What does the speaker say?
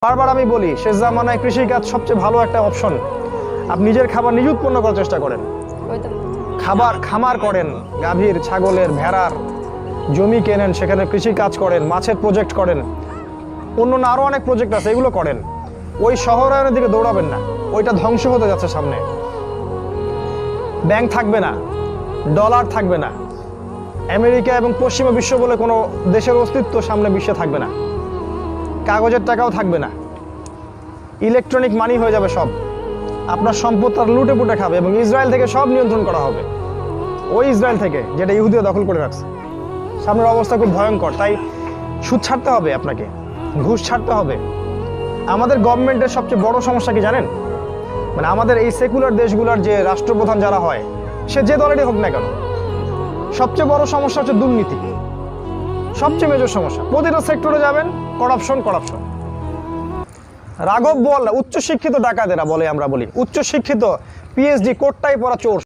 বারবার আমি বলি শেষ জামানায় কৃষিকাজ সবচেয়ে ভালো একটা অপশন। আপনি নিজের খাবার নিজে উৎপন্ন করার চেষ্টা করেন, খামার করেন, গাভীর, ছাগলের, ভেড়ার, জমি কেনেন, সেখানে কৃষি কাজ করেন, মাছের প্রজেক্ট করেন, অন্য আরও অনেক প্রজেক্ট আছে, এগুলো করেন। ওই শহরায়নের দিকে দৌড়াবেন না, ওইটা ধ্বংস হতে যাচ্ছে সামনে। ব্যাংক থাকবে না, ডলার থাকবে না, আমেরিকা এবং পশ্চিমা বিশ্ব বলে কোনো দেশের অস্তিত্ব সামনে বিশ্বে থাকবে না, কাগজের টাকাও থাকবে না, ইলেকট্রনিক মানি হয়ে যাবে সব। আপনার সম্পদ তার লুটে পুটে খাবে এবং ইসরায়েল থেকে সব নিয়ন্ত্রণ করা হবে, ওই ইসরায়েল থেকে যেটা ইহুদিরা দখল করে রাখছে। সামনের অবস্থা খুব ভয়ঙ্কর। তাই সুদ ছাড়তে হবে, আপনাকে ঘুষ ছাড়তে হবে। আমাদের গভর্নমেন্টের সবচেয়ে বড় সমস্যা কি জানেন? মানে আমাদের এই সেকুলার দেশগুলোর যে রাষ্ট্রপ্রধান যারা হয়, সে যে দলেরই হোক না কেন, সবচেয়ে বড় সমস্যা হচ্ছে দুর্নীতি। সবচেয়ে মেজর সমস্যা। প্রতিটা সেক্টরে যাবেন, করাপশন। রাঘব বল উচ্চশিক্ষিত ডাকাতেরা বলে, আমরা বলি উচ্চশিক্ষিত পিএইচডি কোটটাই পড়া চোর।